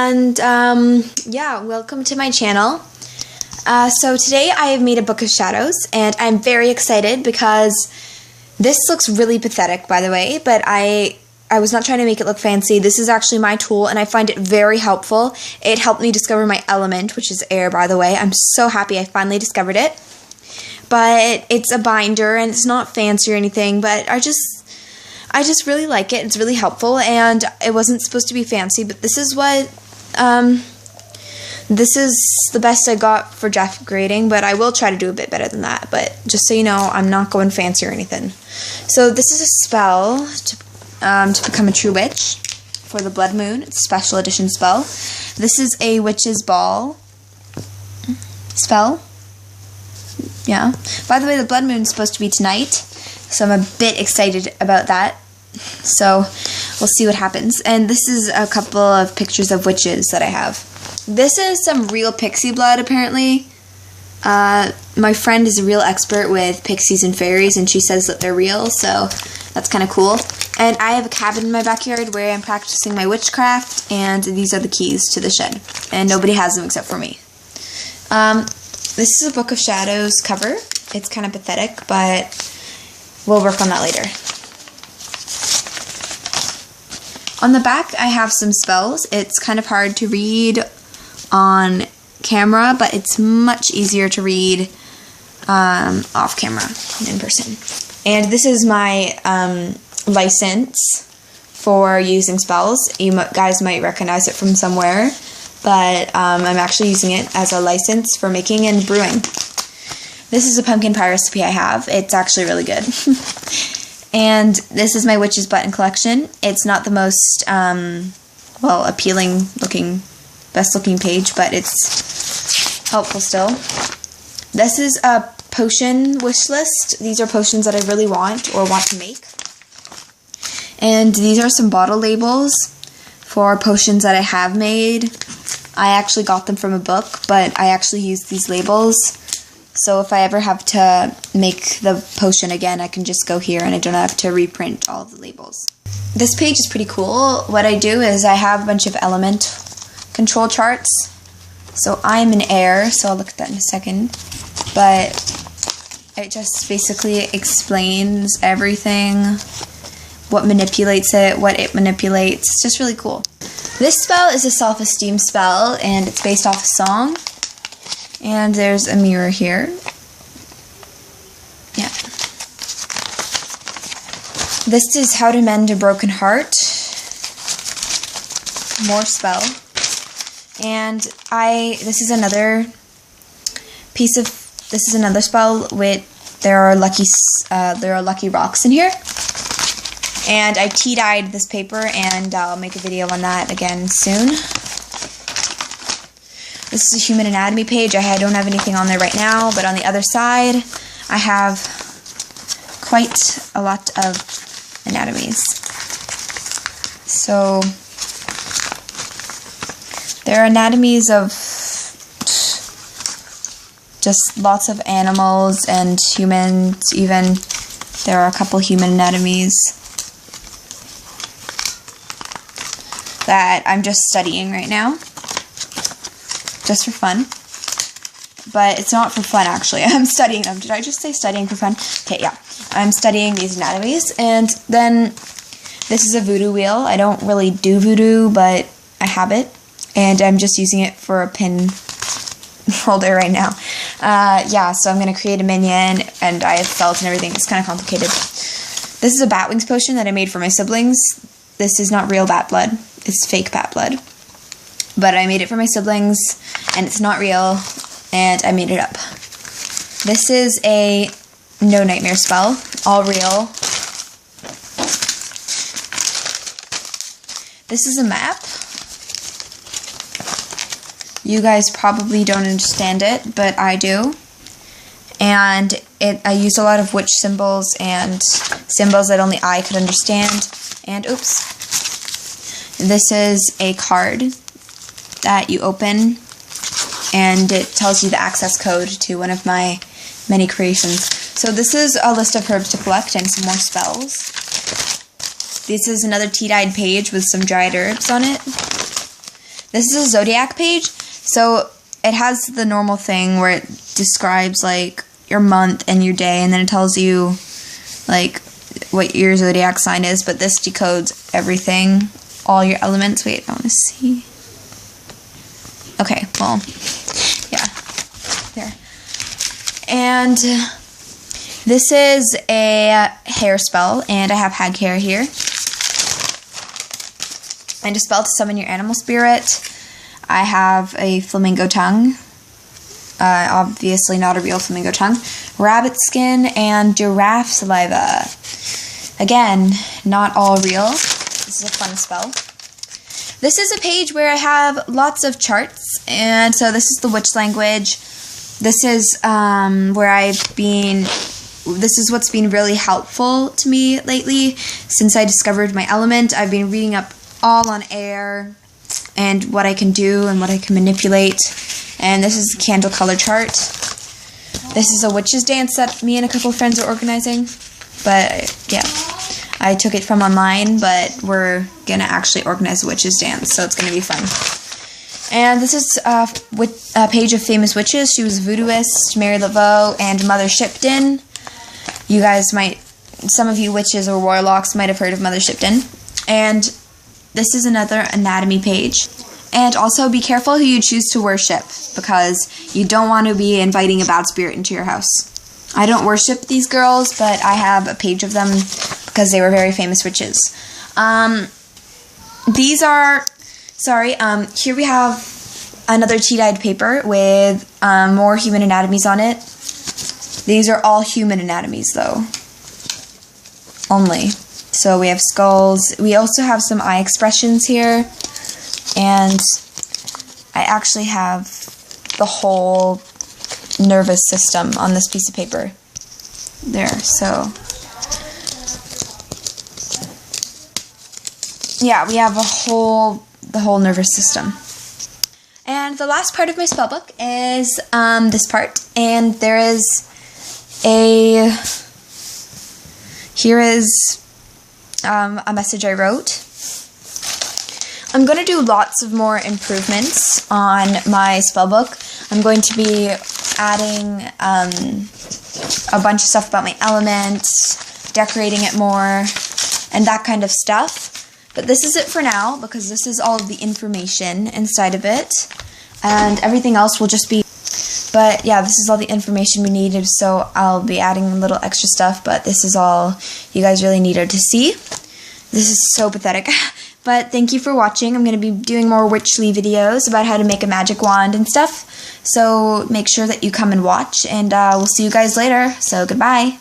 and yeah, welcome to my channel. So today I have made a book of shadows, and I'm very excited because this looks really pathetic, by the way, but I was not trying to make it look fancy. This is actually my tool, and I find it very helpful. It helped me discover my element, which is air, by the way. I'm so happy I finally discovered it. But it's a binder, and it's not fancy or anything, but I just really like it. It's really helpful, and it wasn't supposed to be fancy, but this is what, this is the best I got for draft grading, but I will try to do a bit better than that. But just so you know, I'm not going fancy or anything. So this is a spell to become a true witch for the Blood Moon. It's a special edition spell. This is a witch's ball spell. Yeah. By the way, the Blood Moon is supposed to be tonight, so I'm a bit excited about that. So we'll see what happens. And this is a couple of pictures of witches that I have. This is some real pixie blood, apparently. My friend is a real expert with pixies and fairies, and she says that they're real, so that's kind of cool. And I have a cabin in my backyard where I'm practicing my witchcraft, and these are the keys to the shed. And nobody has them except for me. This is a Book of Shadows cover. It's kind of pathetic, but we'll work on that later. On the back, I have some spells. It's kind of hard to read on camera, but it's much easier to read off camera in person. And this is my license for using spells. You guys might recognize it from somewhere, but I'm actually using it as a license for making and brewing. This is a pumpkin pie recipe I have. It's actually really good. And this is my Witch's Button collection. It's not the most, well, appealing looking, best looking page, but it's helpful still. This is a potion wish list. These are potions that I really want or want to make. And these are some bottle labels for potions that I have made. I actually got them from a book, but I actually use these labels. So if I ever have to make the potion again, I can just go here and I don't have to reprint all of the labels. This page is pretty cool. What I do is I have a bunch of element control charts. So I'm in air, so I'll look at that in a second. But it just basically explains everything, what manipulates it, what it manipulates. It's just really cool. This spell is a self-esteem spell, and it's based off a song. And there's a mirror here. Yeah. This is How to Mend a Broken Heart. More spell. And this is another piece of, this is another spell with, there are lucky rocks in here. And I tea-dyed this paper, and I'll make a video on that again soon. This is a human anatomy page. I don't have anything on there right now, but on the other side, I have quite a lot of anatomies. So, there are anatomies of just lots of animals and humans, even. There are a couple human anatomies that I'm just studying right now. Just for fun. But it's not for fun, actually. I'm studying them. Did I just say studying for fun? Okay, yeah. I'm studying these anatomies. And then this is a voodoo wheel. I don't really do voodoo, but I have it. And I'm just using it for a pin holder right now. Yeah, so I'm going to create a minion, and I have felt and everything. It's kind of complicated. This is a bat wings potion that I made for my siblings. This is not real bat blood. It's fake bat blood. But I made it for my siblings, and it's not real, and I made it up. This is a no nightmare spell, all real. This is a map. You guys probably don't understand it, but I do. And I used a lot of witch symbols and symbols that only I could understand. And oops. This is a card that you open, and it tells you the access code to one of my many creations. So this is a list of herbs to collect and some more spells. This is another tea-dyed page with some dried herbs on it. This is a zodiac page, so it has the normal thing where it describes like your month and your day, and then it tells you like what your zodiac sign is, but this decodes everything, all your elements. Wait, I want to see. Okay, well, yeah, there. And this is a hair spell, and I have hag hair here. And a spell to summon your animal spirit. I have a flamingo tongue. Obviously not a real flamingo tongue. Rabbit skin and giraffe saliva. Again, not all real. This is a fun spell. This is a page where I have lots of charts. And so this is the witch language. This is this is what's been really helpful to me lately. Since I discovered my element, I've been reading up all on air and what I can do and what I can manipulate. And this is a candle color chart. This is a witch's dance that me and a couple of friends are organizing. But yeah, I took it from online, but we're gonna actually organize a witch's dance, so it's gonna be fun. And this is a page of famous witches. She was voodooist, Mary Laveau, and Mother Shipton. You guys might, some of you witches or warlocks might have heard of Mother Shipton. And this is another anatomy page. And also be careful who you choose to worship, because you don't want to be inviting a bad spirit into your house. I don't worship these girls, but I have a page of them because they were very famous witches. Here we have another tea-dyed paper with more human anatomies on it. These are all human anatomies, though. Only. So we have skulls. We also have some eye expressions here. And I actually have the whole nervous system on this piece of paper. There, so. Yeah, we have the whole nervous system. And the last part of my spellbook is this part. And there is here is a message I wrote. I'm going to do lots of more improvements on my spellbook. I'm going to be adding a bunch of stuff about my elements, decorating it more, and that kind of stuff. But this is it for now, because this is all of the information inside of it, and everything else will just be... But yeah, this is all the information we needed, so I'll be adding a little extra stuff, but this is all you guys really needed to see. This is so pathetic. But thank you for watching. I'm going to be doing more witchly videos about how to make a magic wand and stuff. So make sure that you come and watch, and we'll see you guys later. So goodbye.